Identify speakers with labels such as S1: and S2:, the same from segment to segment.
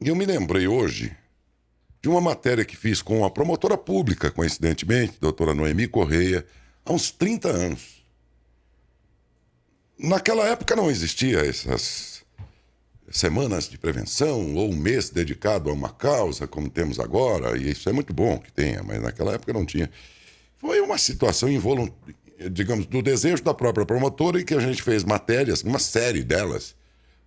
S1: E eu me lembrei hoje de uma matéria que fiz com a promotora pública, coincidentemente, doutora Noemi Correia, há uns 30 anos. Naquela época não existia essas semanas de prevenção ou um mês dedicado a uma causa, como temos agora, e isso é muito bom que tenha, mas naquela época não tinha. Foi uma situação digamos, do desejo da própria promotora, em que a gente fez matérias, uma série delas,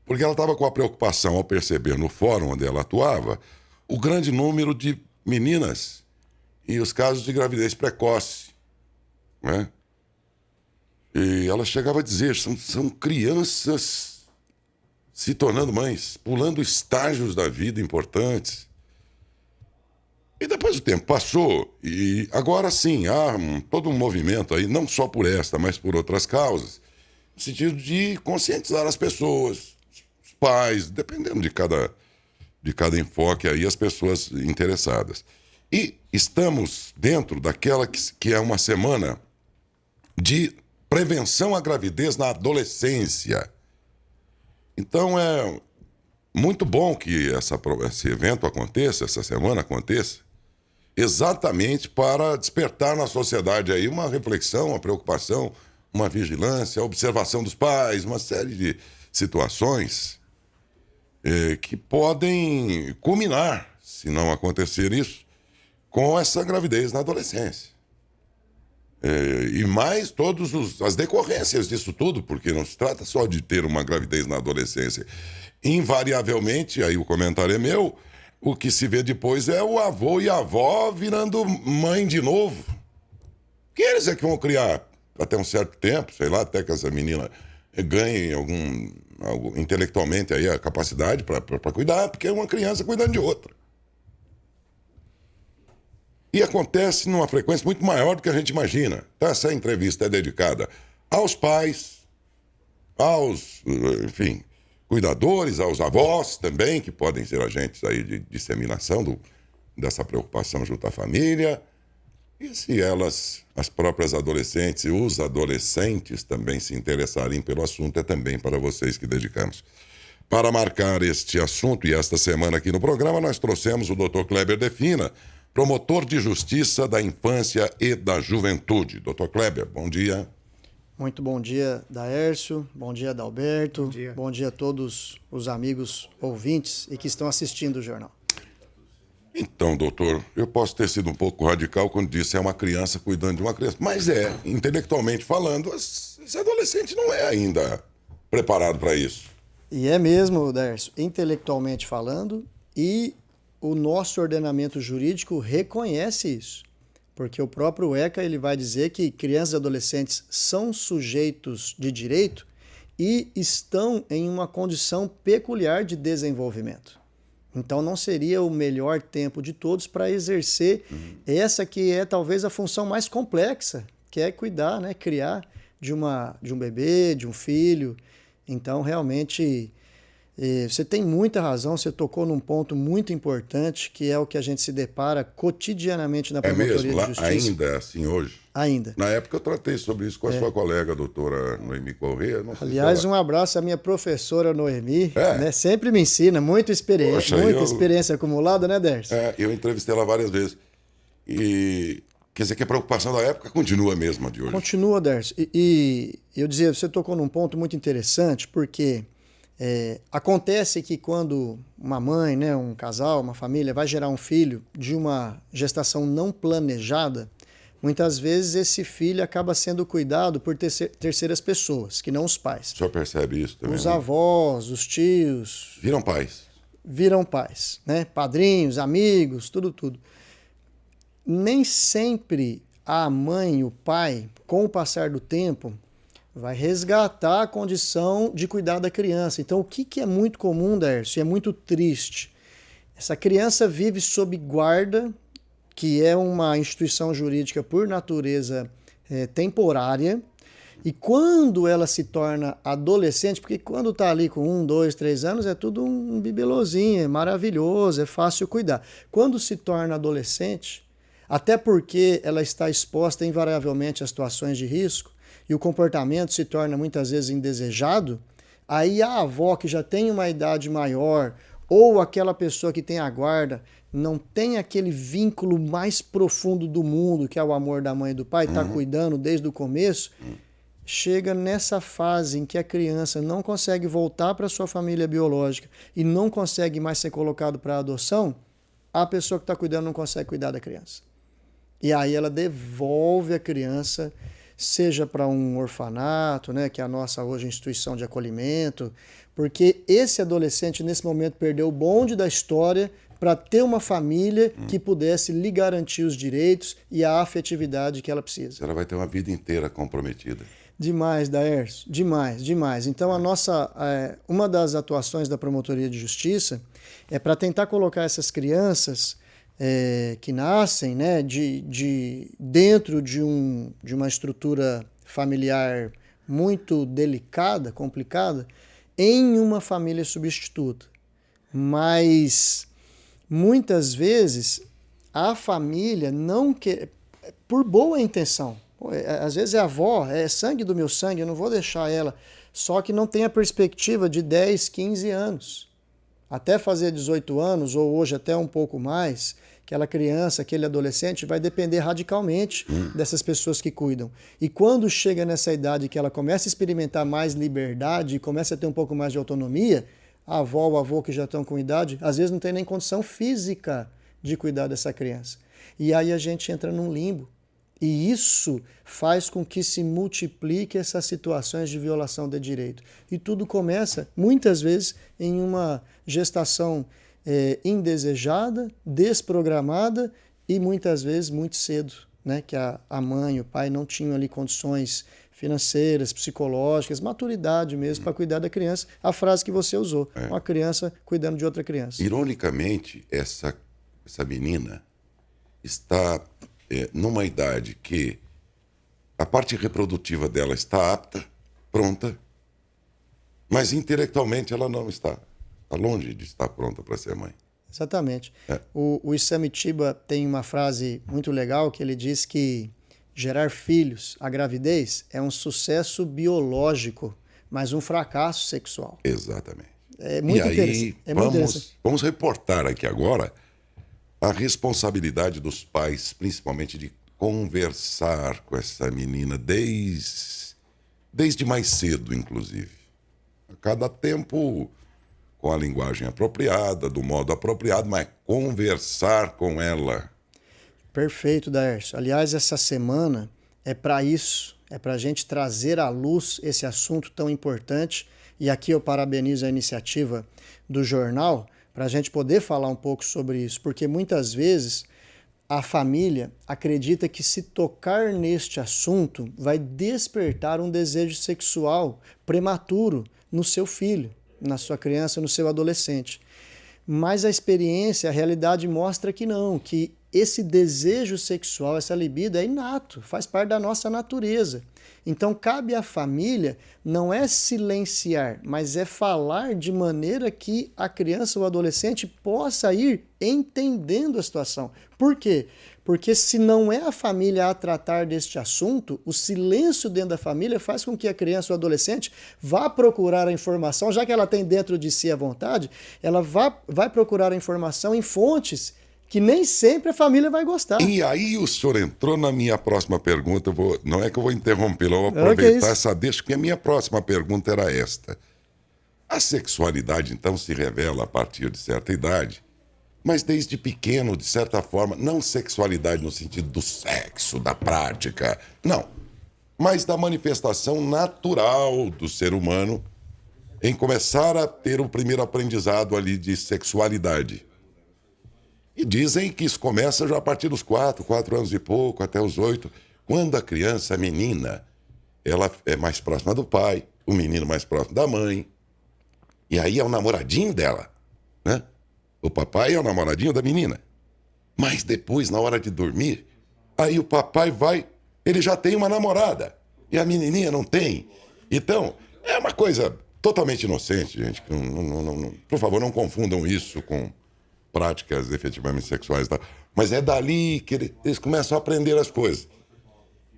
S1: porque ela estava com a preocupação, ao perceber no fórum onde ela atuava, o grande número de meninas e os casos de gravidez precoce, né? E ela chegava a dizer, são crianças se tornando mães, pulando estágios da vida importantes. E depois o tempo passou, e agora sim, há todo um movimento aí, não só por esta, mas por outras causas, no sentido de conscientizar as pessoas, os pais, dependendo de cada enfoque aí, as pessoas interessadas. E estamos dentro daquela que é uma semana de prevenção à gravidez na adolescência. Então é muito bom que esse evento aconteça, essa semana aconteça, exatamente para despertar na sociedade aí uma reflexão, uma preocupação, uma vigilância, a observação dos pais, uma série de situações que podem culminar, se não acontecer isso, com essa gravidez na adolescência. E mais todas as decorrências disso tudo, porque não se trata só de ter uma gravidez na adolescência. Invariavelmente, aí o comentário é meu, o que se vê depois é o avô e a avó virando mãe de novo. Que eles é que vão criar até um certo tempo, sei lá, até que essa menina ganhe intelectualmente aí a capacidade para cuidar, porque é uma criança cuidando de outra. E acontece numa frequência muito maior do que a gente imagina. Então, essa entrevista é dedicada aos pais, aos, enfim, cuidadores, aos avós também, que podem ser agentes aí de disseminação dessa preocupação junto à família. E se as próprias adolescentes e os adolescentes também se interessarem pelo assunto, é também para vocês que dedicamos. Para marcar este assunto e esta semana aqui no programa, nós trouxemos o Dr. Kleber Defina, promotor de Justiça da Infância e da Juventude. Dr. Kleber, bom dia.
S2: Muito bom dia, Daércio. Bom dia, Adalberto. Bom dia a todos os amigos ouvintes e que estão assistindo o jornal.
S1: Então, doutor, eu posso ter sido um pouco radical quando disse é uma criança cuidando de uma criança. Mas intelectualmente falando, esse adolescente não é ainda preparado para isso.
S2: E é mesmo, Daércio, intelectualmente falando, e o nosso ordenamento jurídico reconhece isso. Porque o próprio ECA ele vai dizer que crianças e adolescentes são sujeitos de direito e estão em uma condição peculiar de desenvolvimento. Então não seria o melhor tempo de todos para exercer essa que é talvez a função mais complexa, que é cuidar, né, criar de um bebê, de um filho. Então realmente você tem muita razão, você tocou num ponto muito importante, que é o que a gente se depara cotidianamente na promotoria de justiça.
S1: Ainda é assim hoje?
S2: Ainda.
S1: Na época eu tratei sobre isso com a sua colega, a doutora Noemi Correia.
S2: Aliás, um abraço à minha professora Noemi, né? Sempre me ensina, muita experiência acumulada, né, Dercy?
S1: Eu entrevistei ela várias vezes. E quer dizer que a preocupação da época continua a mesma de hoje.
S2: Continua, Dercy. E eu dizia, você tocou num ponto muito interessante, porque acontece que quando uma mãe, né, um casal, uma família vai gerar um filho de uma gestação não planejada, muitas vezes esse filho acaba sendo cuidado por terceiras pessoas, que não os pais.
S1: O senhor percebe isso também?
S2: Os avós, os tios.
S1: Viram pais.
S2: Viram pais, né? Padrinhos, amigos, tudo. Nem sempre a mãe e o pai, com o passar do tempo, vai resgatar a condição de cuidar da criança. Então, o que é muito comum, Dércio, e é muito triste? Essa criança vive sob guarda, que é uma instituição jurídica por natureza temporária, e quando ela se torna adolescente, porque quando está ali com 1, 2, 3 anos, é tudo um bibelozinho, é maravilhoso, é fácil cuidar. Quando se torna adolescente, até porque ela está exposta invariavelmente a situações de risco, e o comportamento se torna muitas vezes indesejado, aí a avó que já tem uma idade maior, ou aquela pessoa que tem a guarda não tem aquele vínculo mais profundo do mundo, que é o amor da mãe e do pai, está cuidando desde o começo, chega nessa fase em que a criança não consegue voltar para sua família biológica e não consegue mais ser colocado para adoção, a pessoa que está cuidando não consegue cuidar da criança. E aí ela devolve a criança, seja para um orfanato, né, que é a nossa hoje instituição de acolhimento, porque esse adolescente nesse momento perdeu o bonde da história para ter uma família que pudesse lhe garantir os direitos e a afetividade que ela precisa.
S1: Ela vai ter uma vida inteira comprometida.
S2: Demais, Daércio, demais, demais. Então, uma das atuações da Promotoria de Justiça é para tentar colocar essas crianças que nascem, né, dentro de uma estrutura familiar muito delicada, complicada, em uma família substituta. Mas, muitas vezes, a família não quer, por boa intenção. Às vezes é a avó, é sangue do meu sangue, eu não vou deixar ela. Só que não tem a perspectiva de 10, 15 anos. Até fazer 18 anos, ou hoje até um pouco mais, aquela criança, aquele adolescente vai depender radicalmente dessas pessoas que cuidam. E quando chega nessa idade que ela começa a experimentar mais liberdade e começa a ter um pouco mais de autonomia, a avó ou o avô que já estão com idade, às vezes não tem nem condição física de cuidar dessa criança. E aí a gente entra num limbo. E isso faz com que se multiplique essas situações de violação de direito. E tudo começa, muitas vezes, em uma gestação indesejada, desprogramada e muitas vezes muito cedo, né? Que a mãe e o pai não tinham ali condições financeiras, psicológicas, maturidade mesmo para cuidar da criança. A frase que você usou, uma criança cuidando de outra criança.
S1: Ironicamente, essa menina está numa idade que a parte reprodutiva dela está apta, pronta, mas intelectualmente ela não está. Está longe de estar pronta para ser mãe.
S2: Exatamente. O Isamitiba tem uma frase muito legal que ele diz que gerar filhos, a gravidez, é um sucesso biológico, mas um fracasso sexual.
S1: Exatamente.
S2: É muito interessante.
S1: Vamos reportar aqui agora a responsabilidade dos pais, principalmente de conversar com essa menina desde mais cedo, inclusive. A cada tempo, com a linguagem apropriada, do modo apropriado, mas conversar com ela.
S2: Perfeito, Daércio. Aliás, essa semana é para isso, é para a gente trazer à luz esse assunto tão importante. E aqui eu parabenizo a iniciativa do jornal, para a gente poder falar um pouco sobre isso, porque muitas vezes a família acredita que se tocar neste assunto vai despertar um desejo sexual prematuro no seu filho, na sua criança, no seu adolescente. Mas a experiência, a realidade mostra que não, que esse desejo sexual, essa libido é inato, faz parte da nossa natureza. Então cabe à família não é silenciar, mas é falar de maneira que a criança ou adolescente possa ir entendendo a situação. Por quê? Porque se não é a família a tratar deste assunto, o silêncio dentro da família faz com que a criança ou adolescente vá procurar a informação, já que ela tem dentro de si a vontade, ela vai procurar a informação em fontes que nem sempre a família vai gostar.
S1: E aí o senhor entrou na minha próxima pergunta, não é que eu vou interrompê-la, eu vou aproveitar essa deixa, porque a minha próxima pergunta era esta. A sexualidade, então, se revela a partir de certa idade, mas desde pequeno, de certa forma, não sexualidade no sentido do sexo, da prática, não, mas da manifestação natural do ser humano em começar a ter o primeiro aprendizado ali de sexualidade. E dizem que isso começa já a partir dos 4 anos e pouco, até os 8, quando a criança, a menina, ela é mais próxima do pai, o menino mais próximo da mãe. E aí é o namoradinho dela, né? O papai é o namoradinho da menina. Mas depois, na hora de dormir, aí o papai ele já tem uma namorada, e a menininha não tem. Então, é uma coisa totalmente inocente, gente. Por favor, não confundam isso com práticas efetivamente sexuais, tá? Mas é dali que eles começam a aprender as coisas.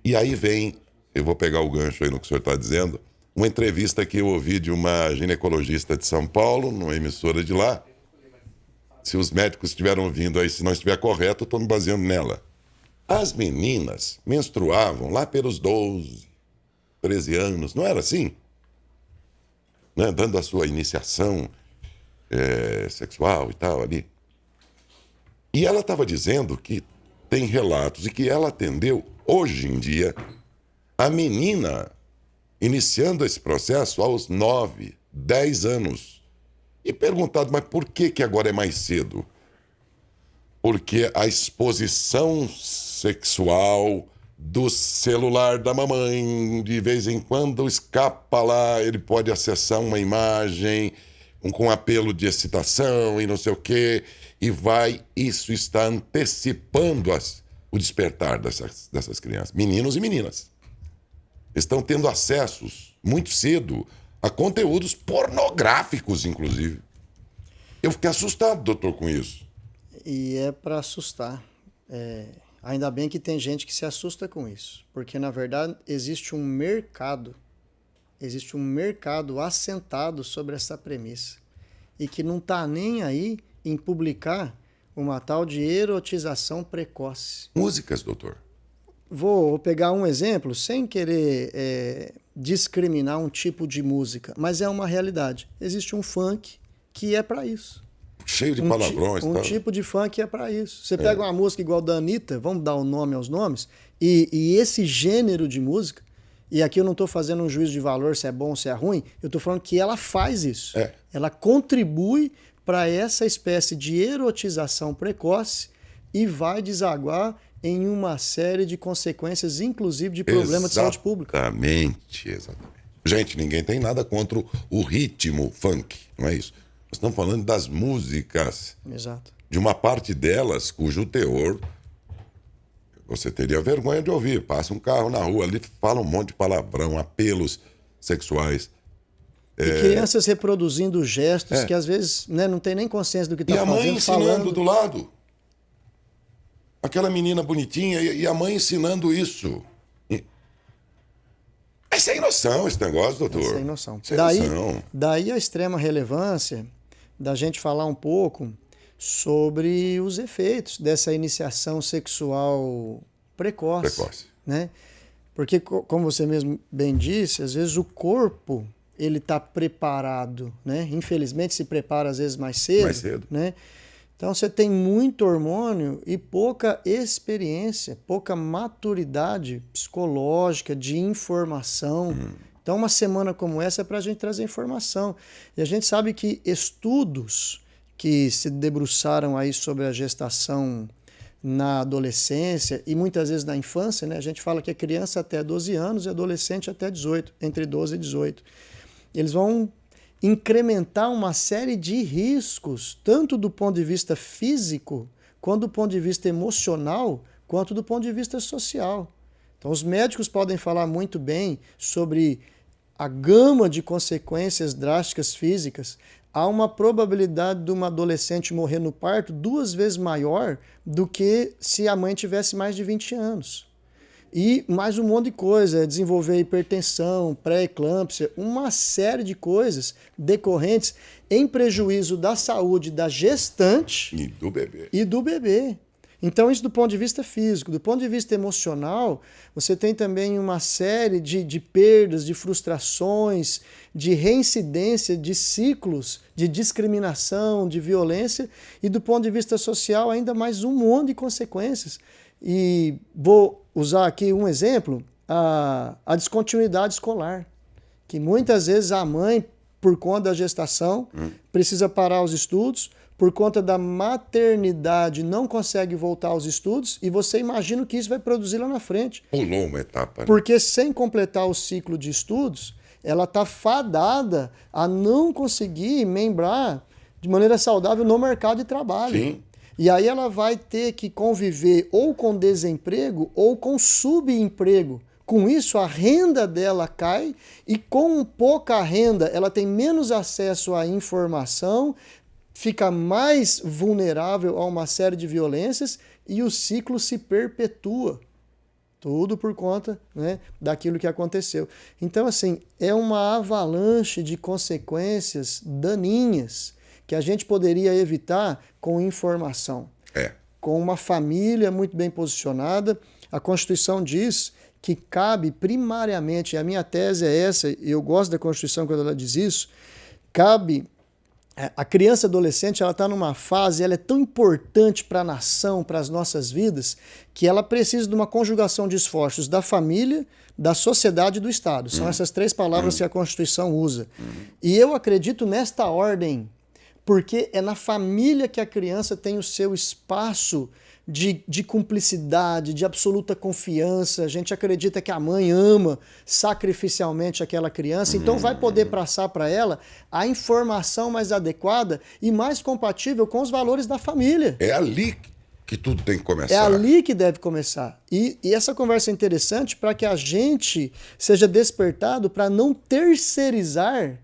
S1: E aí vem, eu vou pegar o gancho aí no que o senhor está dizendo, uma entrevista que eu ouvi de uma ginecologista de São Paulo, numa emissora de lá, Se os médicos estiveram ouvindo aí, se não estiver correto, eu estou me baseando nela. As meninas menstruavam lá pelos 12, 13 anos, não era assim? Né? Dando a sua iniciação sexual e tal ali. E ela estava dizendo que tem relatos e que ela atendeu, hoje em dia, a menina iniciando esse processo aos 9, 10 anos. E perguntado, mas por que agora é mais cedo? Porque a exposição sexual do celular da mamãe, de vez em quando escapa lá, ele pode acessar uma imagem com apelo de excitação e não sei o quê, e isso está antecipando o despertar dessas crianças, meninos e meninas. Estão tendo acessos muito cedo a conteúdos pornográficos, inclusive. Eu fiquei assustado, doutor, com isso.
S2: E é para assustar. Ainda bem que tem gente que se assusta com isso, porque na verdade existe um mercado assentado sobre essa premissa e que não está nem aí em publicar uma tal de erotização precoce.
S1: Músicas, doutor.
S2: Vou pegar um exemplo sem querer discriminar um tipo de música, mas é uma realidade. Existe um funk que é para isso.
S1: Cheio de palavrões.
S2: Um tipo de funk é para isso. Você pega uma música igual da Anitta, vamos dar o nome aos nomes, e esse gênero de música, e aqui eu não estou fazendo um juízo de valor se é bom ou se é ruim, eu estou falando que ela faz isso. Ela contribui para essa espécie de erotização precoce e vai desaguar em uma série de consequências, inclusive de problemas de saúde pública.
S1: Exatamente. Gente, ninguém tem nada contra o ritmo funk, não é isso? Nós estamos falando das músicas.
S2: Exato.
S1: De uma parte delas cujo teor você teria vergonha de ouvir. Passa um carro na rua ali, fala um monte de palavrão, apelos sexuais.
S2: E crianças reproduzindo gestos que às vezes não tem nem consciência do que está fazendo.
S1: E a mãe ensinando do lado. Aquela menina bonitinha e a mãe ensinando isso. É sem noção esse negócio, doutor.
S2: É sem noção.
S1: Sem noção.
S2: Daí a extrema relevância da gente falar um pouco sobre os efeitos dessa iniciação sexual precoce. Né? Porque, como você mesmo bem disse, às vezes o corpo ele está preparado, né? Infelizmente se prepara às vezes mais cedo. Né? Então você tem muito hormônio e pouca experiência, pouca maturidade psicológica de informação. Então uma semana como essa é para a gente trazer informação. E a gente sabe que estudos que se debruçaram aí sobre a gestação na adolescência e muitas vezes na infância, né? A gente fala que é criança até 12 anos e adolescente até 18, entre 12 e 18. Eles vão incrementar uma série de riscos, tanto do ponto de vista físico, quanto do ponto de vista emocional, quanto do ponto de vista social. Então, os médicos podem falar muito bem sobre a gama de consequências drásticas físicas. Há uma probabilidade de uma adolescente morrer no parto 2 vezes maior do que se a mãe tivesse mais de 20 anos. E mais um monte de coisa, desenvolver hipertensão, pré-eclâmpsia, uma série de coisas decorrentes em prejuízo da saúde da gestante e do bebê. Então isso do ponto de vista físico. Do ponto de vista emocional, você tem também uma série de perdas, de frustrações, de reincidência de ciclos de discriminação, de violência, e do ponto de vista social ainda mais um monte de consequências. E vou usar aqui um exemplo, a descontinuidade escolar, que muitas vezes a mãe, por conta da gestação, precisa parar os estudos, por conta da maternidade não consegue voltar aos estudos, e você imagina o que isso vai produzir lá na frente.
S1: Pulou uma etapa. Né?
S2: Porque sem completar o ciclo de estudos, ela está fadada a não conseguir membrar de maneira saudável no mercado de trabalho.
S1: Sim.
S2: E aí ela vai ter que conviver ou com desemprego ou com subemprego. Com isso, a renda dela cai e com pouca renda ela tem menos acesso à informação, fica mais vulnerável a uma série de violências e o ciclo se perpetua. Tudo por conta, né, daquilo que aconteceu. Então, assim, é uma avalanche de consequências daninhas que a gente poderia evitar com informação. Com uma família muito bem posicionada. A Constituição diz que cabe primariamente, e a minha tese é essa, e eu gosto da Constituição quando ela diz isso, cabe... A criança e adolescente, ela está numa fase, ela é tão importante para a nação, para as nossas vidas, que ela precisa de uma conjugação de esforços da família, da sociedade e do Estado. São essas três palavras que a Constituição usa. E eu acredito nesta ordem, porque é na família que a criança tem o seu espaço de cumplicidade, de absoluta confiança. A gente acredita que a mãe ama sacrificialmente aquela criança, então vai poder passar para ela a informação mais adequada e mais compatível com os valores da família.
S1: É ali que tudo tem que começar.
S2: É ali que deve começar. E essa conversa é interessante para que a gente seja despertado para não terceirizar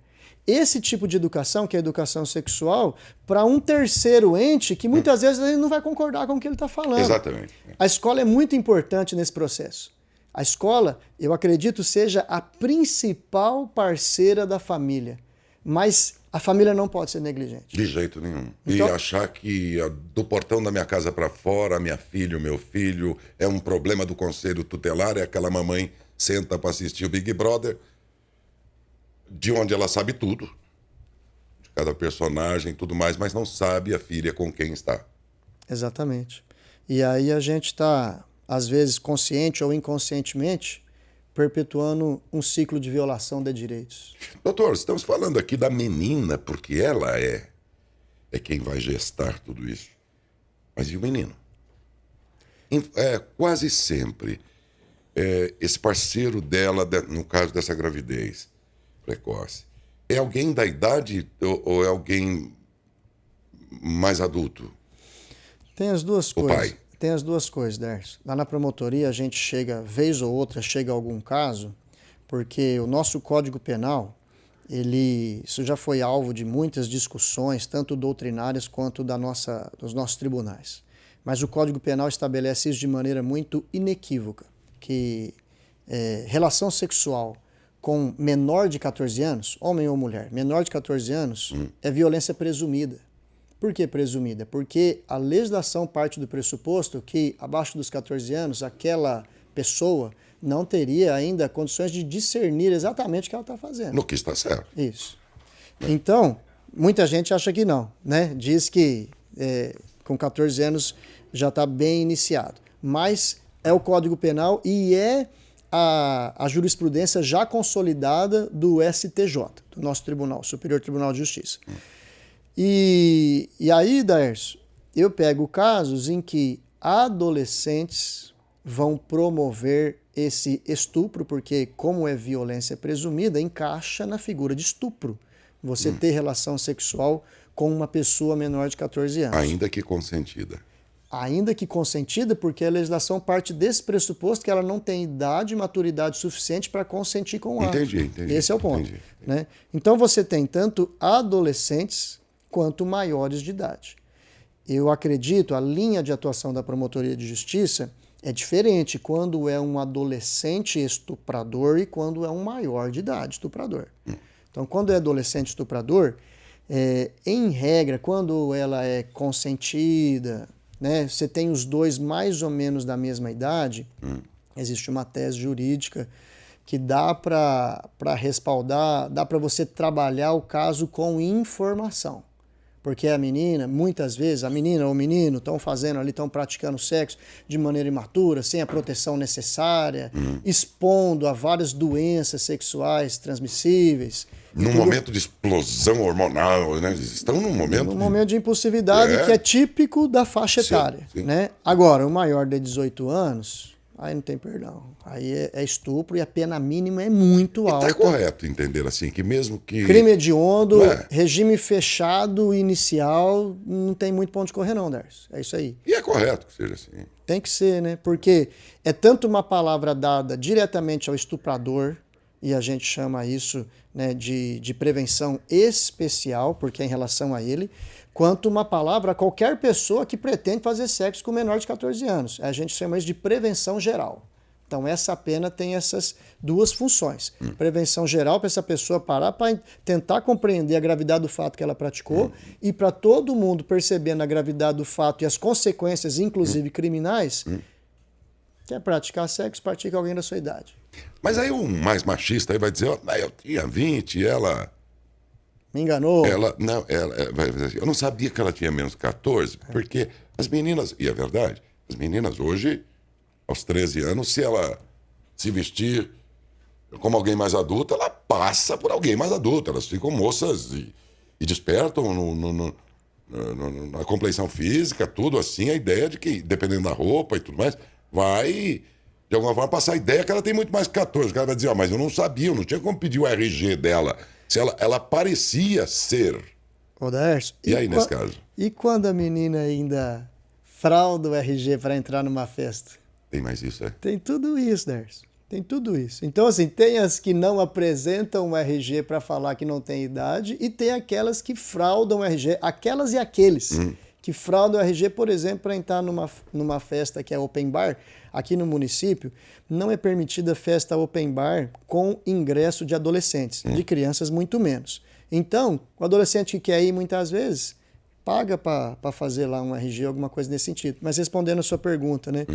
S2: esse tipo de educação, que é a educação sexual, para um terceiro ente que muitas vezes ele não vai concordar com o que ele está falando.
S1: Exatamente.
S2: A escola é muito importante nesse processo. A escola, eu acredito, seja a principal parceira da família. Mas a família não pode ser negligente.
S1: De jeito nenhum.
S2: Então,
S1: e achar que do portão da minha casa para fora, a minha filha, o meu filho, é um problema do conselho tutelar, é aquela mamãe senta para assistir o Big Brother, de onde ela sabe tudo, de cada personagem e tudo mais, mas não sabe a filha com quem está.
S2: Exatamente. E aí a gente está, às vezes, consciente ou inconscientemente, perpetuando um ciclo de violação de direitos.
S1: Doutor, estamos falando aqui da menina, porque ela é quem vai gestar tudo isso. Mas e o menino? Quase sempre, esse parceiro dela, no caso dessa gravidez precoce, é alguém da idade ou é alguém mais adulto?
S2: Tem as duas coisas.
S1: Pai.
S2: Tem as duas coisas, Darcio. Lá na promotoria a gente chega, vez ou outra, chega a algum caso, porque o nosso Código Penal, isso já foi alvo de muitas discussões, tanto doutrinárias quanto dos nossos tribunais. Mas o Código Penal estabelece isso de maneira muito inequívoca, que relação sexual com menor de 14 anos, homem ou mulher, menor de 14 anos, é violência presumida. Por que presumida? Porque a legislação parte do pressuposto que, abaixo dos 14 anos, aquela pessoa não teria ainda condições de discernir exatamente o que ela está fazendo.
S1: No que está certo.
S2: Isso. Então, muita gente acha que não, né? Diz que com 14 anos já está bem iniciado. Mas é o Código Penal e é a jurisprudência já consolidada do STJ, do nosso Tribunal, Superior Tribunal de Justiça. E aí, Daércio, eu pego casos em que adolescentes vão promover esse estupro, porque como é violência presumida, encaixa na figura de estupro. Você ter relação sexual com uma pessoa menor de 14 anos.
S1: Ainda que consentida.
S2: Ainda que consentida, porque a legislação parte desse pressuposto que ela não tem idade e maturidade suficiente para consentir com o ato.
S1: Entendi.
S2: Esse é o ponto.
S1: Entendi.
S2: Né? Então você tem tanto adolescentes quanto maiores de idade. Eu acredito, a linha de atuação da Promotoria de Justiça é diferente quando é um adolescente estuprador e quando é um maior de idade estuprador. Então, quando é adolescente estuprador, em regra, quando ela é consentida, né, você tem os dois mais ou menos da mesma idade, existe uma tese jurídica que dá para respaldar, dá para você trabalhar o caso com informação. Porque a menina, muitas vezes, a menina ou o menino estão fazendo ali, estão praticando sexo de maneira imatura, sem a proteção necessária, expondo a várias doenças sexuais transmissíveis.
S1: Num momento de explosão hormonal, né? Estão num momento
S2: de impulsividade que é típico da faixa etária.
S1: Sim.
S2: Né? Agora, o maior de 18 anos, aí não tem perdão. Aí é estupro e a pena mínima é muito alta.
S1: Está correto entender assim, que mesmo que...
S2: Crime hediondo, regime fechado inicial, não tem muito ponto de correr não, Darcio. É isso aí.
S1: E é correto que seja assim.
S2: Tem que ser, né? Porque é tanto uma palavra dada diretamente ao estuprador, e a gente chama isso, né, de prevenção especial, porque é em relação a ele, quanto uma palavra a qualquer pessoa que pretende fazer sexo com menor de 14 anos. A gente chama isso de prevenção geral. Então, essa pena tem essas duas funções. Prevenção geral, para essa pessoa parar para tentar compreender a gravidade do fato que ela praticou e para todo mundo percebendo a gravidade do fato e as consequências, inclusive criminais, quer praticar sexo, pratica alguém da sua idade.
S1: Mas aí o mais machista aí vai dizer, ó, eu tinha 20 e ela...
S2: Me enganou.
S1: Vai dizer assim, eu não sabia que ela tinha menos 14, porque as meninas, e é verdade, as meninas hoje, aos 13 anos, se ela se vestir como alguém mais adulto, ela passa por alguém mais adulto. Elas ficam moças e despertam na compleição física, tudo assim, a ideia de que, dependendo da roupa e tudo mais, vai, de alguma forma, passar a ideia que ela tem muito mais que 14. O cara vai dizer, mas eu não sabia, eu não tinha como pedir o RG dela. Se ela parecia ser.
S2: Ô, Dércio,
S1: e aí, nesse caso?
S2: E quando a menina ainda frauda o RG para entrar numa festa?
S1: Tem mais isso, é?
S2: Tem tudo isso, Dércio. Tem tudo isso. Então, assim, tem as que não apresentam o RG para falar que não tem idade e tem aquelas que fraudam o RG, aquelas e aqueles que fraudam o RG, por exemplo, para entrar numa festa que é open bar. Aqui no município, não é permitida festa open bar com ingresso de adolescentes, de crianças muito menos. Então, o adolescente que quer ir, muitas vezes, paga para fazer lá um RG, alguma coisa nesse sentido. Mas respondendo a sua pergunta, né?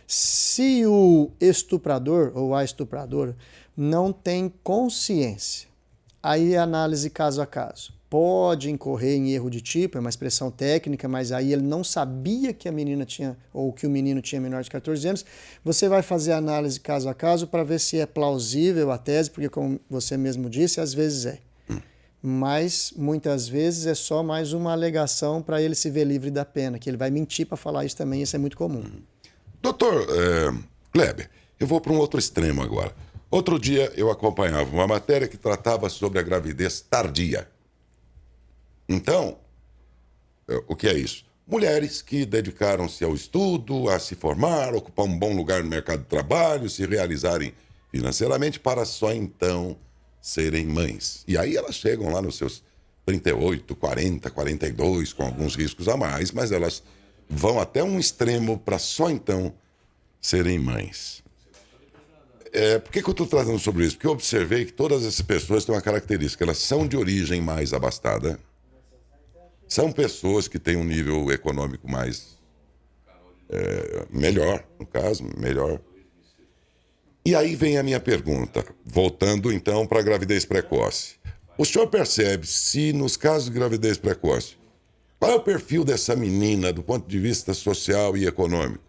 S2: Se o estuprador ou a estupradora não tem consciência, aí é análise caso a caso. Pode incorrer em erro de tipo, é uma expressão técnica, mas aí ele não sabia que a menina tinha, ou que o menino tinha menor de 14 anos. Você vai fazer análise caso a caso para ver se é plausível a tese, porque como você mesmo disse, às vezes é. Mas muitas vezes é só mais uma alegação para ele se ver livre da pena, que ele vai mentir para falar isso também, isso é muito comum.
S1: Doutor Kleber, eu vou para um outro extremo agora. Outro dia eu acompanhava uma matéria que tratava sobre a gravidez tardia. Então, o que é isso? Mulheres que dedicaram-se ao estudo, a se formar, ocupar um bom lugar no mercado de trabalho, se realizarem financeiramente para só então serem mães. E aí elas chegam lá nos seus 38, 40, 42, com alguns riscos a mais, mas elas vão até um extremo para só então serem mães. Por que eu estou tratando sobre isso? Porque eu observei que todas essas pessoas têm uma característica, elas são de origem mais abastada, são pessoas que têm um nível econômico mais melhor, no caso, melhor. E aí vem a minha pergunta, voltando então para a gravidez precoce. O senhor percebe se nos casos de gravidez precoce, qual é o perfil dessa menina do ponto de vista social e econômico?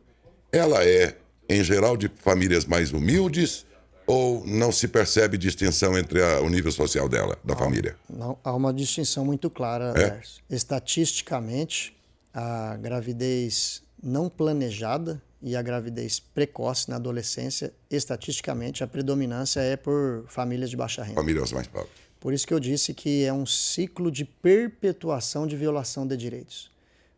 S1: Ela é, em geral, de famílias mais humildes ou não se percebe distinção entre o nível social dela, da família?
S2: Não, há uma distinção muito clara, Dércio. Estatisticamente, a gravidez não planejada e a gravidez precoce na adolescência, estatisticamente, a predominância é por famílias de baixa renda.
S1: Famílias mais pobres.
S2: Por isso que eu disse que é um ciclo de perpetuação de violação de direitos.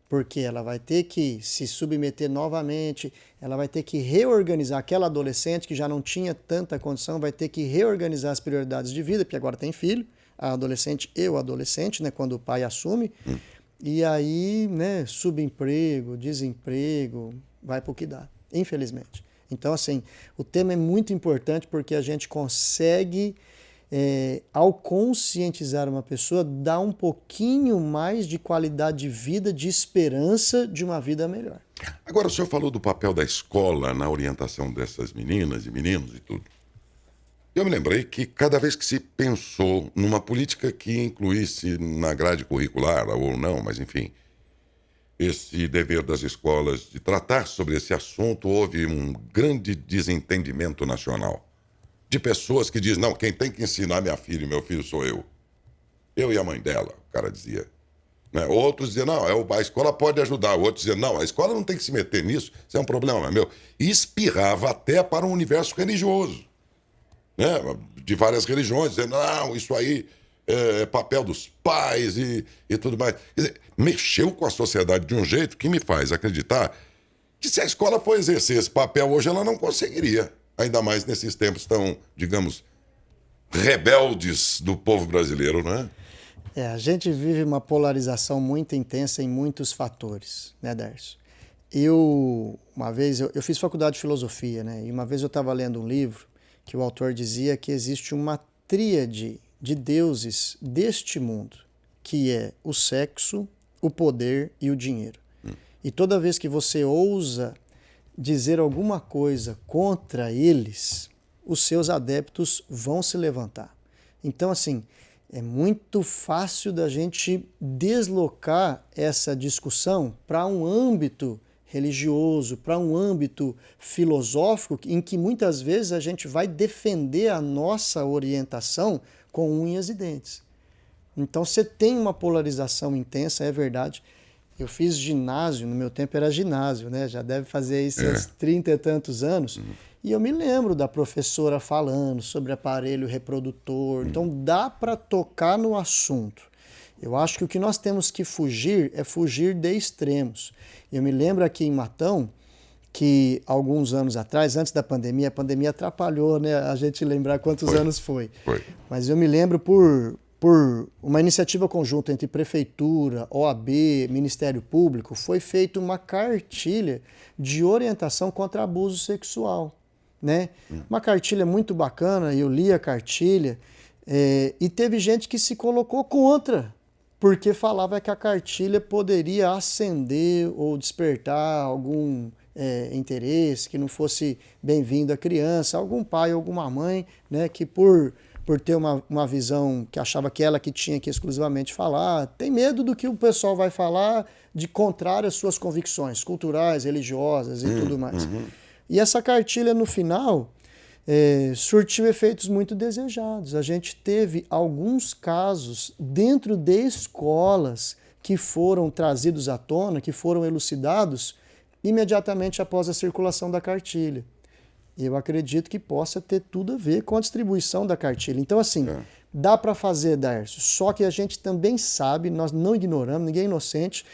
S2: Porque ela vai ter que se submeter novamente, ela vai ter que reorganizar aquela adolescente que já não tinha tanta condição, vai ter que reorganizar as prioridades de vida, porque agora tem filho, a adolescente e o adolescente, né, quando o pai assume, e aí, né, subemprego, desemprego, vai pro que dá, infelizmente. Então, assim, o tema é muito importante porque a gente consegue... ao conscientizar uma pessoa, dá um pouquinho mais de qualidade de vida, de esperança de uma vida melhor.
S1: Agora, o senhor falou do papel da escola na orientação dessas meninas e meninos e tudo. Eu me lembrei que cada vez que se pensou numa política que incluísse na grade curricular, ou não, mas enfim, esse dever das escolas de tratar sobre esse assunto, houve um grande desentendimento nacional. De pessoas que dizem, não, quem tem que ensinar minha filha e meu filho sou eu. Eu e a mãe dela, o cara dizia. Né? Outros diziam, não, a escola pode ajudar. Outros diziam, não, a escola não tem que se meter nisso, isso é um problema meu. E espirrava até para um universo religioso. Né? De várias religiões, dizendo, não, isso aí é papel dos pais e tudo mais. Quer dizer, mexeu com a sociedade de um jeito que me faz acreditar que se a escola for exercer esse papel hoje, ela não conseguiria. Ainda mais nesses tempos tão, digamos, rebeldes do povo brasileiro, não é?
S2: A gente vive uma polarização muito intensa em muitos fatores, né, Dércio? Uma vez, eu fiz faculdade de filosofia, né? E uma vez eu estava lendo um livro que o autor dizia que existe uma tríade de deuses deste mundo, que é o sexo, o poder e o dinheiro. E toda vez que você ousa dizer alguma coisa contra eles, os seus adeptos vão se levantar. Então, assim, é muito fácil da gente deslocar essa discussão para um âmbito religioso, para um âmbito filosófico, em que muitas vezes a gente vai defender a nossa orientação com unhas e dentes. Então você tem uma polarização intensa, é verdade. Eu fiz ginásio, no meu tempo era ginásio, né? Já deve fazer isso uns 30 e tantos anos. E eu me lembro da professora falando sobre aparelho reprodutor. Então dá para tocar no assunto. Eu acho que o que nós temos que fugir é fugir de extremos. Eu me lembro aqui em Matão que alguns anos atrás, antes da pandemia, a pandemia atrapalhou, né? A gente lembrar quantos anos foi. Mas eu me lembro por uma iniciativa conjunta entre Prefeitura, OAB, Ministério Público, foi feita uma cartilha de orientação contra abuso sexual, né? Uma cartilha muito bacana, eu li a cartilha, e teve gente que se colocou contra, porque falava que a cartilha poderia acender ou despertar algum interesse, que não fosse bem-vindo à criança, algum pai, alguma mãe, né, que por ter uma visão que achava que ela que tinha que exclusivamente falar, tem medo do que o pessoal vai falar de contrário às suas convicções culturais, religiosas e tudo mais. E essa cartilha, no final, surtiu efeitos muito desejados. A gente teve alguns casos dentro de escolas que foram trazidos à tona, que foram elucidados imediatamente após a circulação da cartilha. Eu acredito que possa ter tudo a ver com a distribuição da cartilha. Então, assim, dá para fazer, Darcio, só que a gente também sabe, nós não ignoramos, ninguém é inocente,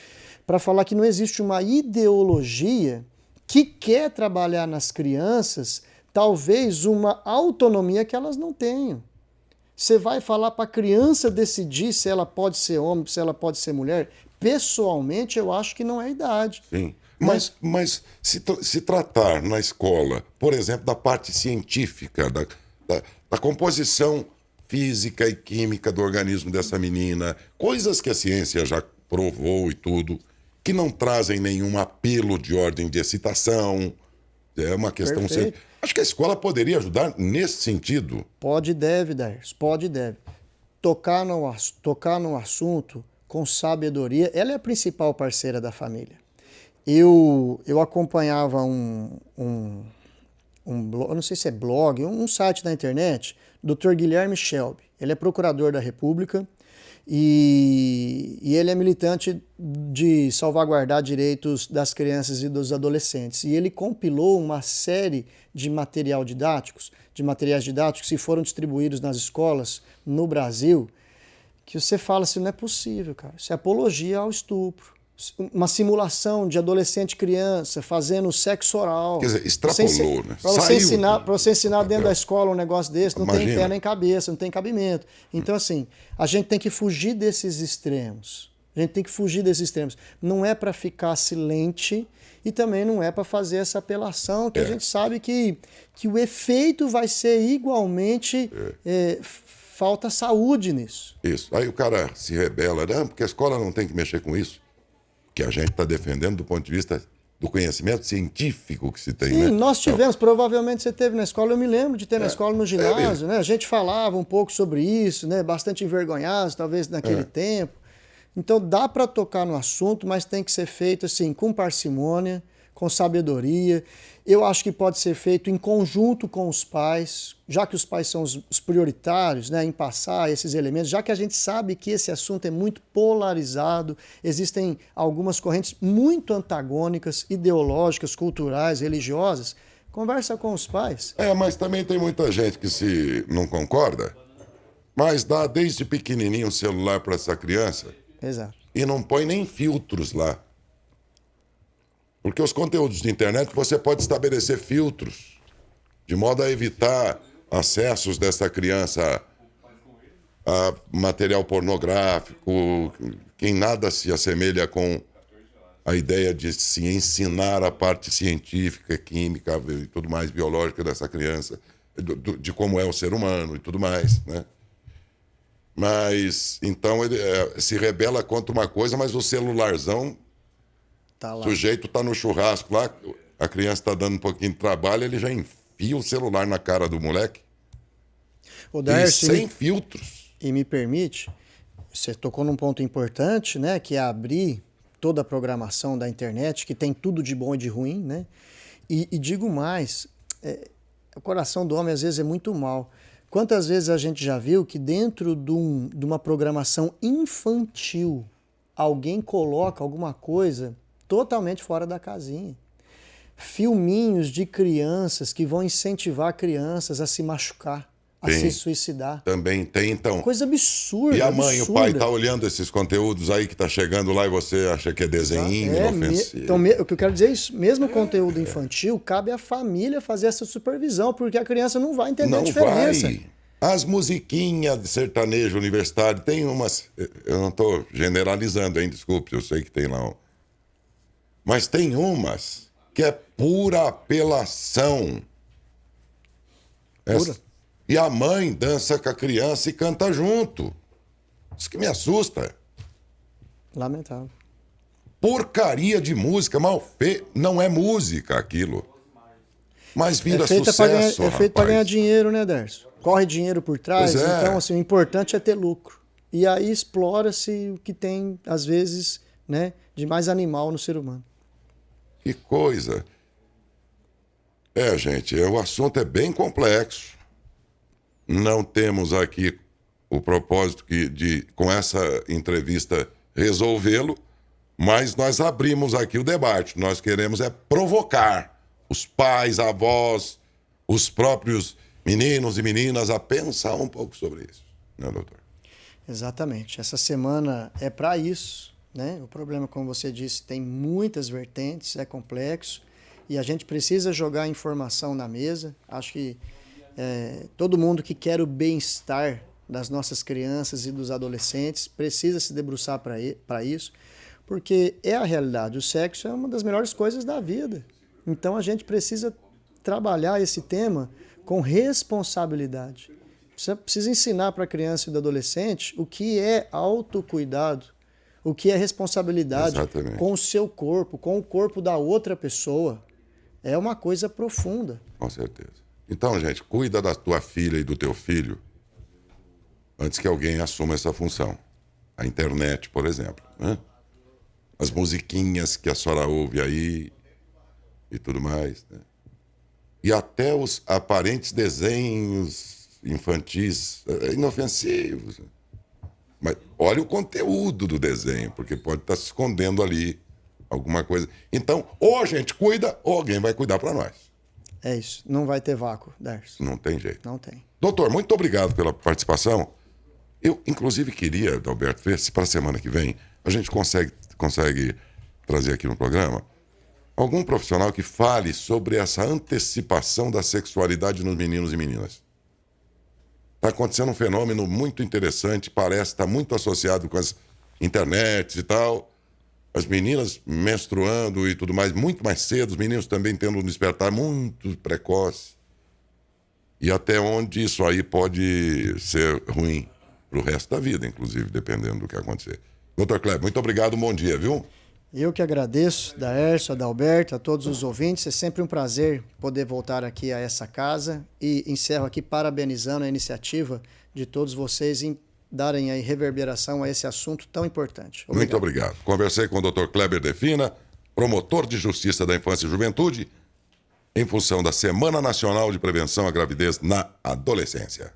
S2: para falar que não existe uma ideologia que quer trabalhar nas crianças, talvez uma autonomia que elas não tenham. Você vai falar para a criança decidir se ela pode ser homem, se ela pode ser mulher? Pessoalmente, eu acho que não é a idade.
S1: Sim. Mas se tratar na escola, por exemplo, da parte científica, da composição física e química do organismo dessa menina, coisas que a ciência já provou e tudo, que não trazem nenhum apelo de ordem de excitação, é uma questão... Acho que a escola poderia ajudar nesse sentido.
S2: Pode e deve, Darcio, pode e deve. Tocar no assunto com sabedoria, ela é a principal parceira da família. Eu acompanhava eu não sei se é blog, um site da internet, Dr. Guilherme Shelby. Ele é procurador da República e ele é militante de salvaguardar direitos das crianças e dos adolescentes. E ele compilou uma série de materiais didáticos que foram distribuídos nas escolas no Brasil, que você fala assim, não é possível, cara. Isso é apologia ao estupro. Uma simulação de adolescente e criança fazendo sexo oral.
S1: Quer dizer, extrapolou, né?
S2: Para você ensinar dentro da escola um negócio desse, não tem pé nem cabeça, não tem cabimento. Então, assim, a gente tem que fugir desses extremos. Não é para ficar silente e também não é para fazer essa apelação, que a gente sabe que o efeito vai ser igualmente... falta saúde nisso.
S1: Isso. Aí o cara se rebela, né? Porque a escola não tem que mexer com isso. Que a gente está defendendo do ponto de vista do conhecimento científico que se tem, né?
S2: Sim, nós tivemos, provavelmente você teve na escola, eu me lembro de ter na escola, no ginásio, né? A gente falava um pouco sobre isso, né? Bastante envergonhado, talvez, naquele tempo. Então dá para tocar no assunto, mas tem que ser feito assim, com parcimônia, com sabedoria. Eu acho que pode ser feito em conjunto com os pais, já que os pais são os prioritários, né, em passar esses elementos, já que a gente sabe que esse assunto é muito polarizado, existem algumas correntes muito antagônicas, ideológicas, culturais, religiosas. Conversa com os pais.
S1: Mas também tem muita gente que se não concorda, mas dá desde pequenininho um celular para essa criança.
S2: Exato.
S1: E não põe nem filtros lá. Porque os conteúdos de internet você pode estabelecer filtros, de modo a evitar acessos dessa criança a material pornográfico, que em nada se assemelha com a ideia de se ensinar a parte científica, química e tudo mais, biológica dessa criança, de como é o ser humano e tudo mais, né? Mas, então, ele se rebela contra uma coisa, mas o celularzão,
S2: Tá
S1: o
S2: lá.
S1: sujeito tá no churrasco lá, a criança tá dando um pouquinho de trabalho, ele já enfia o celular na cara do moleque,
S2: O
S1: e
S2: Darcy,
S1: sem filtros.
S2: e me permite, você tocou num ponto importante, né, que é abrir toda a programação da internet, que tem tudo de bom e de ruim, né? E digo mais, o coração do homem às vezes é muito mau. Quantas vezes a gente já viu que dentro de uma programação infantil alguém coloca alguma coisa totalmente fora da casinha? Filminhos de crianças que vão incentivar crianças a se machucar, a
S1: Tem.
S2: se suicidar.
S1: Também tem, então.
S2: Coisa absurda.
S1: E a mãe e o
S2: absurda.
S1: pai tá olhando esses conteúdos aí que tá chegando lá e você acha que é desenho inofensivo.
S2: Então, o que eu quero dizer é isso. Mesmo conteúdo infantil, cabe à família fazer essa supervisão, porque a criança não vai entender a
S1: Não
S2: diferença.
S1: vai. As musiquinhas de sertanejo universitário, tem umas... Eu não tô generalizando, hein? Desculpe, eu sei que tem lá. Mas tem umas que é pura apelação.
S2: Pura.
S1: E a mãe dança com a criança e canta junto. Isso que me assusta.
S2: Lamentável.
S1: Porcaria de música mal feita. Não é música aquilo. Mas vira
S2: É feito
S1: sucesso,
S2: para
S1: rapaz.
S2: ganhar dinheiro, né, Darcio? Corre dinheiro por trás,
S1: Pois é.
S2: então assim, o importante é ter lucro. E aí explora-se o que tem, às vezes, né, de mais animal no ser humano.
S1: Que coisa. Gente, o assunto é bem complexo. Não temos aqui o propósito de com essa entrevista, resolvê-lo, mas nós abrimos aqui o debate. Nós queremos provocar os pais, avós, os próprios meninos e meninas a pensar um pouco sobre isso. Né, doutor?
S2: Exatamente. Essa semana é para isso, né? O problema, como você disse, tem muitas vertentes, é complexo e a gente precisa jogar informação na mesa. Acho que todo mundo que quer o bem-estar das nossas crianças e dos adolescentes precisa se debruçar para isso, porque é a realidade. O sexo é uma das melhores coisas da vida. Então a gente precisa trabalhar esse tema com responsabilidade. Você precisa ensinar para a criança e do adolescente o que é autocuidado, o que é responsabilidade
S1: Exatamente.
S2: com o seu corpo, com o corpo da outra pessoa. É uma coisa profunda.
S1: Com certeza. Então, gente, cuida da tua filha e do teu filho antes que alguém assuma essa função. A internet, por exemplo, né? As musiquinhas que a senhora ouve aí e tudo mais, né? E até os aparentes desenhos infantis inofensivos. Mas olha o conteúdo do desenho, porque pode estar se escondendo ali alguma coisa. Então, ou a gente cuida, ou alguém vai cuidar para nós.
S2: É isso. Não vai ter vácuo, Darcio.
S1: Não tem jeito.
S2: Não tem.
S1: Doutor, muito obrigado pela participação. Eu, inclusive, queria, Adalberto, ver se para a semana que vem a gente consegue trazer aqui no programa algum profissional que fale sobre essa antecipação da sexualidade nos meninos e meninas. Está acontecendo um fenômeno muito interessante, parece estar muito associado com as internets e tal. As meninas menstruando e tudo mais muito mais cedo, os meninos também tendo um despertar muito precoce. E até onde isso aí pode ser ruim para o resto da vida, inclusive, dependendo do que acontecer. Doutor Kleber, muito obrigado, um bom dia, viu?
S2: Eu que agradeço, Daércio, Adalberto, a todos os ouvintes. É sempre um prazer poder voltar aqui a essa casa e encerro aqui parabenizando a iniciativa de todos vocês em darem aí reverberação a esse assunto tão importante.
S1: Muito obrigado. Conversei com o Dr. Kleber Defina, promotor de Justiça da Infância e Juventude, em função da Semana Nacional de Prevenção à Gravidez na Adolescência.